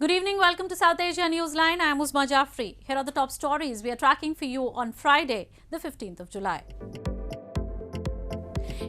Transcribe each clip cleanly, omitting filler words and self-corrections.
Good evening, welcome to South Asia Newsline. I am Uzma Jafri. Here are the top stories we are tracking for you on Friday, the 15th of July.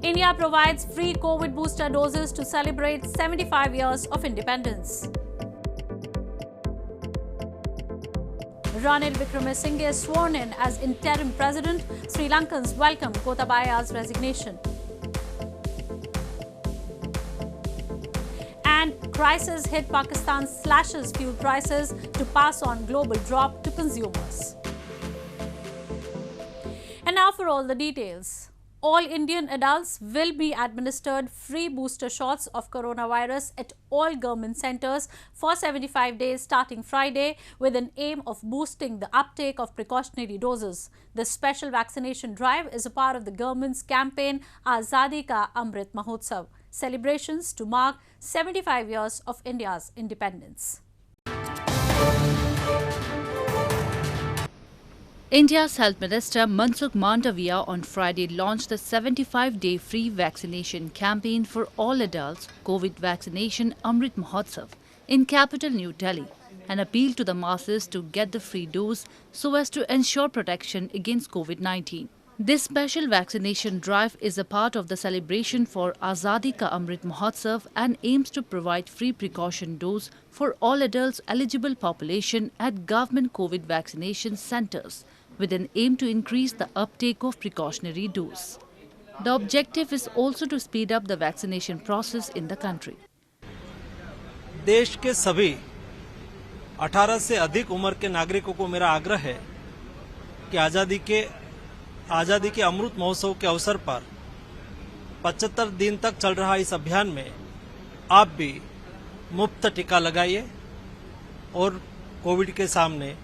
India provides free COVID booster doses to celebrate 75 years of independence. Ranil Wickremesinghe is sworn in as interim president. Sri Lankans welcome Gotabaya's resignation. And crisis hit Pakistan slashes fuel prices to pass on global drop to consumers. And now for all the details. All Indian adults will be administered free booster shots of coronavirus at all government centres for 75 days starting Friday, with an aim of boosting the uptake of precautionary doses. The special vaccination drive is a part of the government's campaign Azadi Ka Amrit Mahotsav, celebrations to mark 75 years of India's independence. India's Health Minister Mansukh Mandaviya on Friday launched the 75-day free vaccination campaign for all adults, COVID vaccination Amrit Mahotsav, in capital New Delhi, and appealed to the masses to get the free dose so as to ensure protection against COVID-19. This special vaccination drive is a part of the celebration for Azadi Ka Amrit Mahotsav and aims to provide free precaution dose for all adults eligible population at government COVID vaccination centres, with an aim to increase the uptake of precautionary dose. The objective is also to speed up the vaccination process in the country. देश के सभी 18 से अधिक उम्र के नागरिकों को मेरा आग्रह है कि आज़ादी के अमृत महोत्सव के अवसर पर 75 दिन तक चल रहा इस अभियान में आप भी मुफ्त टीका लगाइए और कोविड के सामने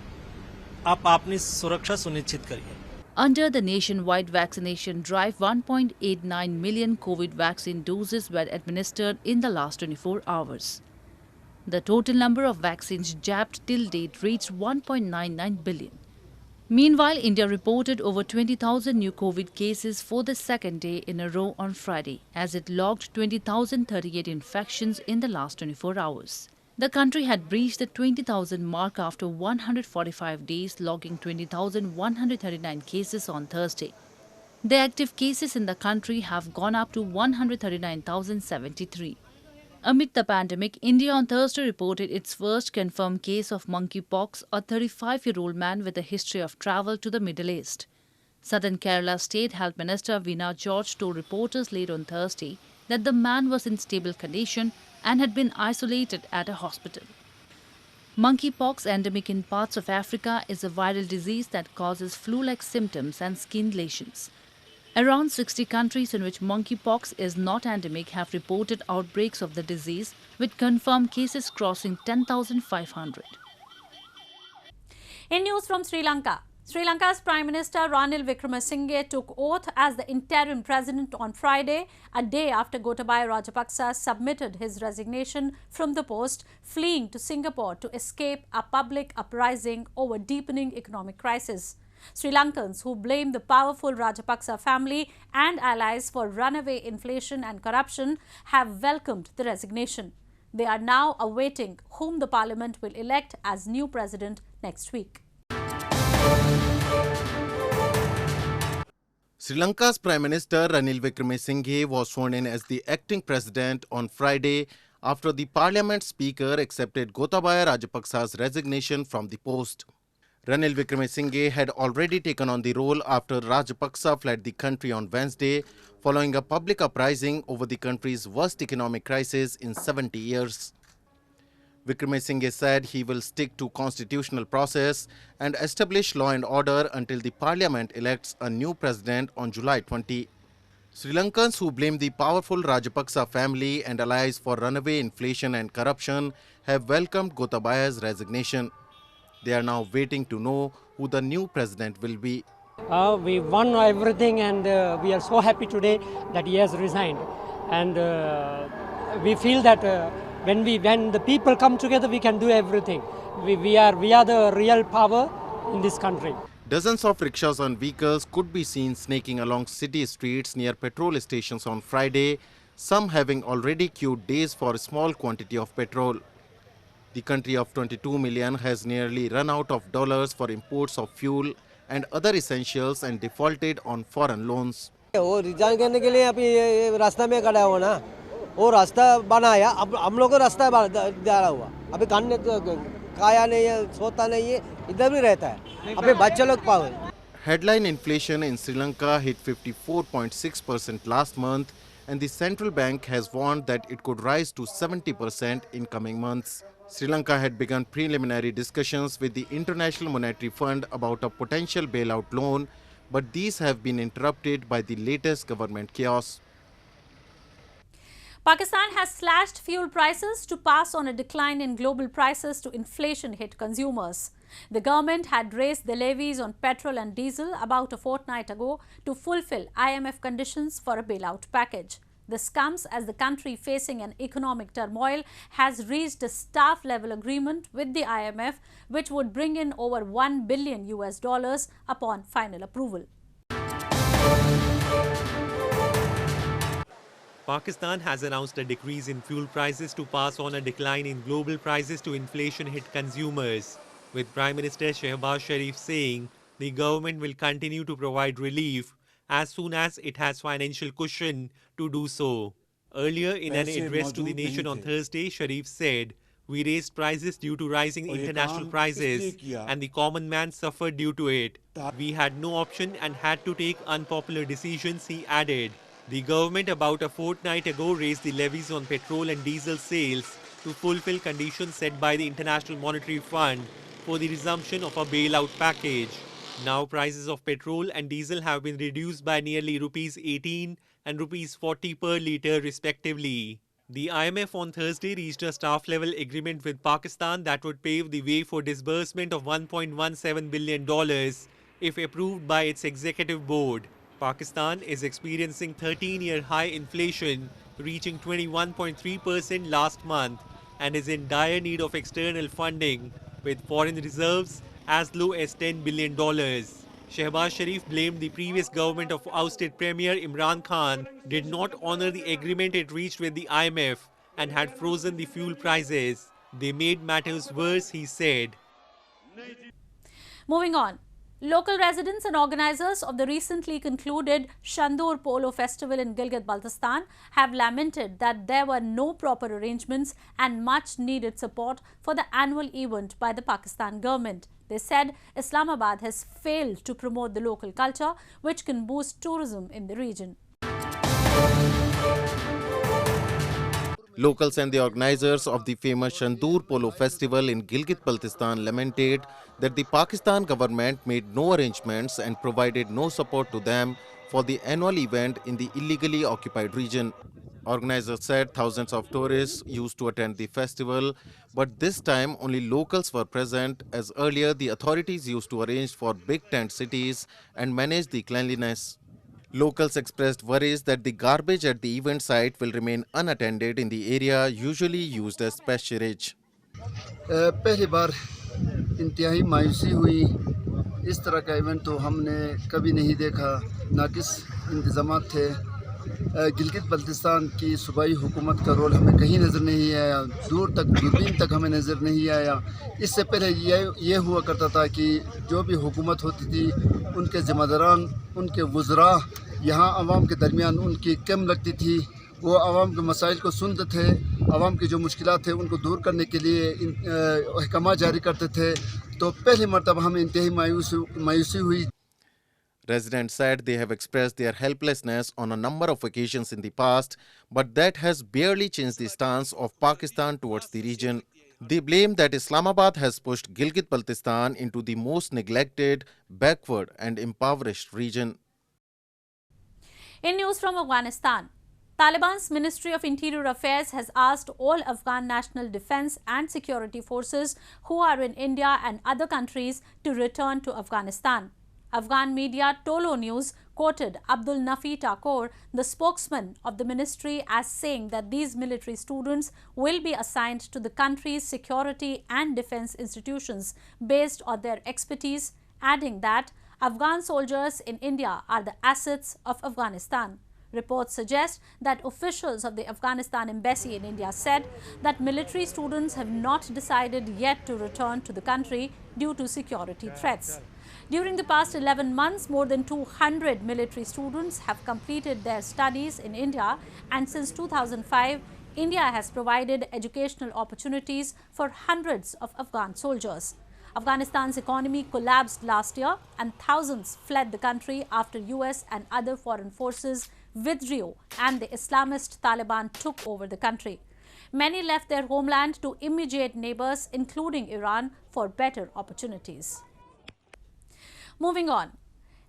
आप अपनी सुरक्षा सुनिश्चित करिए. Under the nationwide vaccination drive, 1.89 million COVID vaccine doses were administered in the last 24 hours. The total number of vaccines jabbed till date reached 1.99 billion. Meanwhile, India reported over 20,000 new COVID cases for the second day in a row on Friday, as it logged 20,038 infections in the last 24 hours. The country had breached the 20,000 mark after 145 days, logging 20,139 cases on Thursday. The active cases in the country have gone up to 139,073. Amid the pandemic, India on Thursday reported its first confirmed case of monkeypox, a 35-year-old man with a history of travel to the Middle East. Southern Kerala State Health Minister Veena George told reporters late on Thursday that the man was in stable condition and had been isolated at a hospital. Monkeypox, endemic in parts of Africa, is a viral disease that causes flu-like symptoms and skin lesions. Around 60 countries in which monkeypox is not endemic have reported outbreaks of the disease, with confirmed cases crossing 10,500. In news from Sri Lanka, Sri Lanka's Prime Minister Ranil Wickremesinghe took oath as the interim president on Friday, a day after Gotabaya Rajapaksa submitted his resignation from the post, fleeing to Singapore to escape a public uprising over deepening economic crisis. Sri Lankans, who blame the powerful Rajapaksa family and allies for runaway inflation and corruption, have welcomed the resignation. They are now awaiting whom the parliament will elect as new president next week. Sri Lanka's Prime Minister Ranil Wickremesinghe was sworn in as the acting president on Friday after the Parliament Speaker accepted Gotabaya Rajapaksa's resignation from the post. Ranil Wickremesinghe had already taken on the role after Rajapaksa fled the country on Wednesday following a public uprising over the country's worst economic crisis in 70 years. Wickremesinghe said he will stick to constitutional process and establish law and order until the parliament elects a new president on July 20. Sri Lankans, who blame the powerful Rajapaksa family and allies for runaway inflation and corruption, have welcomed Gotabaya's resignation. They are now waiting to know who the new president will be. We won everything, and we are so happy today that he has resigned. And we feel that when the people come together, we can do everything. We are the real power in this country. Dozens of rickshaws and vehicles could be seen snaking along city streets near petrol stations on Friday, some having already queued days for a small quantity of petrol. The country of 22 million has nearly run out of dollars for imports of fuel and other essentials and defaulted on foreign loans. वो resign करने के लिए अभी ये रास्ता में खड़ा हुआ ना, वो रास्ता बनाया, अब हम लोग को रास्ता डाला हुआ, अभी खाने खाया नहीं है, सोता नहीं है, इधर भी रहता है, अभी बच्चे लोग पाए. Headline inflation in Sri Lanka hit 54.6% last month, and the central bank has warned that it could rise to 70% in coming months. Sri Lanka had begun preliminary discussions with the International Monetary Fund about a potential bailout loan, but these have been interrupted by the latest government chaos. Pakistan has slashed fuel prices to pass on a decline in global prices to inflation-hit consumers. The government had raised the levies on petrol and diesel about a fortnight ago to fulfill IMF conditions for a bailout package. This comes as the country, facing an economic turmoil, has reached a staff-level agreement with the IMF, which would bring in over $1 billion upon final approval. Pakistan has announced a decrease in fuel prices to pass on a decline in global prices to inflation-hit consumers, with Prime Minister Shehbaz Sharif saying the government will continue to provide relief as soon as it has financial cushion to do so. Earlier, in an address to the nation on Thursday, Sharif said, "We raised prices due to rising international prices and the common man suffered due to it. We had no option and had to take unpopular decisions," he added. The government about a fortnight ago raised the levies on petrol and diesel sales to fulfill conditions set by the International Monetary Fund for the resumption of a bailout package. Now prices of petrol and diesel have been reduced by nearly rupees 18 and rupees 40 per litre respectively. The IMF on Thursday reached a staff-level agreement with Pakistan that would pave the way for disbursement of $1.17 billion if approved by its executive board. Pakistan is experiencing 13-year high inflation, reaching 21.3% last month, and is in dire need of external funding, with foreign reserves as low as $10 billion. Shehbaz Sharif blamed the previous government of ousted Premier Imran Khan did not honor the agreement it reached with the IMF and had frozen the fuel prices. They made matters worse, he said. Moving on. Local residents and organisers of the recently concluded Shandur Polo Festival in Gilgit Baltistan have lamented that there were no proper arrangements and much needed support for the annual event by the Pakistan government. They said Islamabad has failed to promote the local culture, which can boost tourism in the region. Locals and the organisers of the famous Shandur Polo Festival in Gilgit Baltistan lamented that the Pakistan government made no arrangements and provided no support to them for the annual event in the illegally occupied region. Organisers said thousands of tourists used to attend the festival, but this time only locals were present, as earlier the authorities used to arrange for big tent cities and manage the cleanliness. Locals expressed worries that the garbage at the event site will remain unattended in the area usually used as pasturage. पहली बार इंतहाई मायूसी हुई. इस तरह का event तो हमने कभी नहीं देखा. नाकिस इंतजामात थे. गिलगित बल्तिस्तान की सूबाई हुकूमत का रोल हमें कहीं नज़र नहीं आया. दूर तक दूरबीन तक हमें नज़र नहीं आया. इससे पहले ये हुआ करता था कि जो भी हुकूमत होती थी, उनके ज़िम्मेदारान, उनके वज़रा यहाँ आवाम के दरमियान उनकी कम लगती थी. वो आवाम के मसाइल को सुनते थे, आवाम की जो मुश्किलात थे उनको दूर करने के लिए अहकाम जारी करते थे. तो पहली मरतबा हमें इंतहाई मायूसी हुई. Residents said they have expressed their helplessness on a number of occasions in the past, but that has barely changed the stance of Pakistan towards the region. They blame that Islamabad has pushed Gilgit Baltistan into the most neglected, backward and impoverished region. In news from Afghanistan, Taliban's Ministry of Interior Affairs has asked all Afghan National Defense and Security Forces who are in India and other countries to return to Afghanistan. Afghan media Tolo News quoted Abdul Nafi Thakur, the spokesman of the ministry, as saying that these military students will be assigned to the country's security and defense institutions based on their expertise, adding that Afghan soldiers in India are the assets of Afghanistan. Reports suggest that officials of the Afghanistan embassy in India said that military students have not decided yet to return to the country due to security threats. During the past 11 months, more than 200 military students have completed their studies in India, and since 2005, India has provided educational opportunities for hundreds of Afghan soldiers. Afghanistan's economy collapsed last year and thousands fled the country after US and other foreign forces withdrew and the Islamist Taliban took over the country. Many left their homeland to immediate neighbors, including Iran, for better opportunities. Moving on.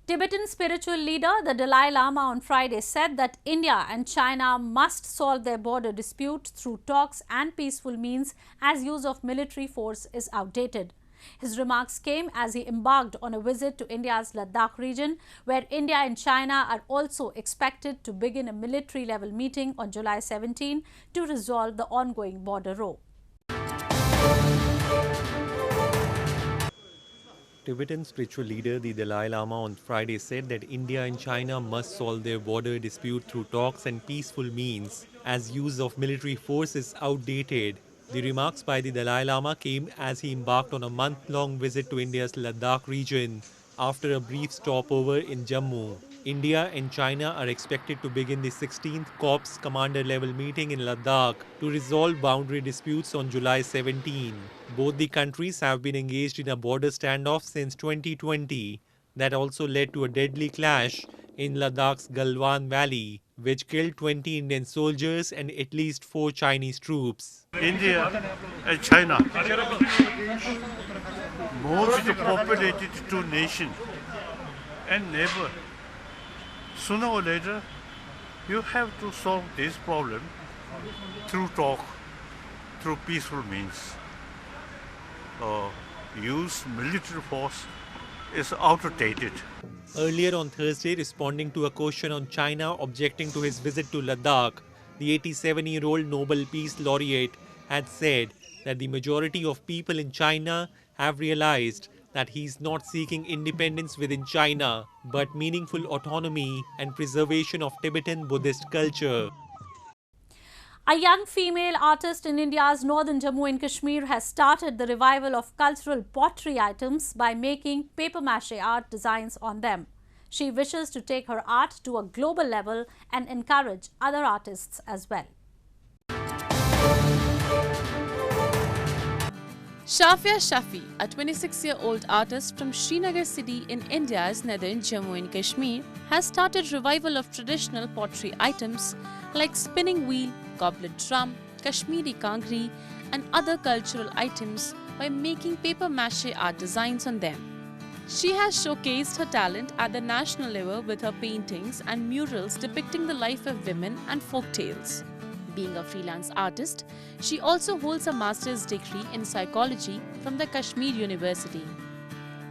Tibetan spiritual leader, the Dalai Lama, on Friday said that India and China must solve their border dispute through talks and peaceful means, as use of military force is outdated. His remarks came as he embarked on a visit to India's Ladakh region, where India and China are also expected to begin a military-level meeting on July 17 to resolve the ongoing border row. Tibetan spiritual leader, the Dalai Lama, on Friday said that India and China must solve their border dispute through talks and peaceful means, as use of military force is outdated. The remarks by the Dalai Lama came as he embarked on a month-long visit to India's Ladakh region after a brief stopover in Jammu. India and China are expected to begin the 16th Corps Commander-level meeting in Ladakh to resolve boundary disputes on July 17. Both the countries have been engaged in a border standoff since 2020 that also led to a deadly clash in Ladakh's Galwan Valley, which killed 20 Indian soldiers and at least 4 Chinese troops. India and China, most populated two nations and neighbor. Sooner or later, you have to solve this problem through talk, through peaceful means. Use military force is outdated. Earlier on Thursday, responding to a question on China objecting to his visit to Ladakh, the 87-year-old Nobel Peace Laureate had said that the majority of people in China have realized that he is not seeking independence within China, but meaningful autonomy and preservation of Tibetan Buddhist culture. A young female artist in India's northern Jammu and Kashmir has started the revival of cultural pottery items by making paper-mache art designs on them. She wishes to take her art to a global level and encourage other artists as well. Shafia Shafi, a 26-year-old artist from Srinagar city in India's northern Jammu and Kashmir, has started revival of traditional pottery items like spinning wheel, goblet drum, Kashmiri kangri and other cultural items by making paper-mache art designs on them. She has showcased her talent at the national level with her paintings and murals depicting the life of women and folk tales. Being a freelance artist, she also holds a master's degree in psychology from the Kashmir University.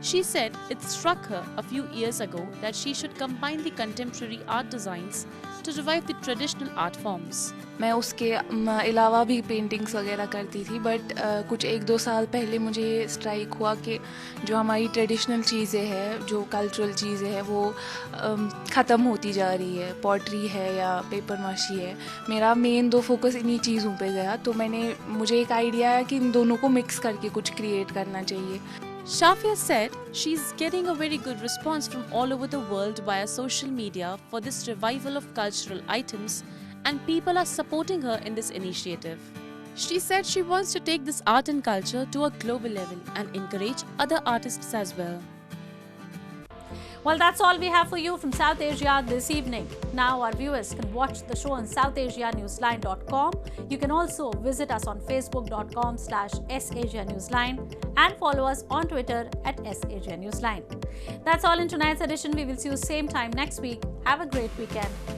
She said it struck her a few years ago that she should combine the contemporary art designs to revive the traditional art forms. मैं उसके अलावा भी paintings वगैरह करती थी, but कुछ 1-2 साल पहले मुझे स्ट्राइक हुआ कि जो हमारी ट्रेडिशनल चीज़ें हैं, जो कल्चरल चीज़ें हैं, वो ख़त्म होती जा रही है. पॉटरी है या पेपर माशी है. मेरा मेन 2 फोकस इन्हीं चीज़ों पे गया, तो मुझे एक आइडिया आया कि इन दोनों को मिक्स करके कुछ क्रिएट करना चाहिए. Shafia said she's getting a very good response from all over the world via social media for this revival of cultural items, and people are supporting her in this initiative. She said she wants to take this art and culture to a global level and encourage other artists as well. Well, that's all we have for you from South Asia this evening. Now our viewers can watch the show on SouthAsiaNewsline.com. You can also visit us on Facebook.com/SAsiaNewsline and follow us on Twitter @SAsiaNewsline. That's all in tonight's edition. We will see you same time next week. Have a great weekend.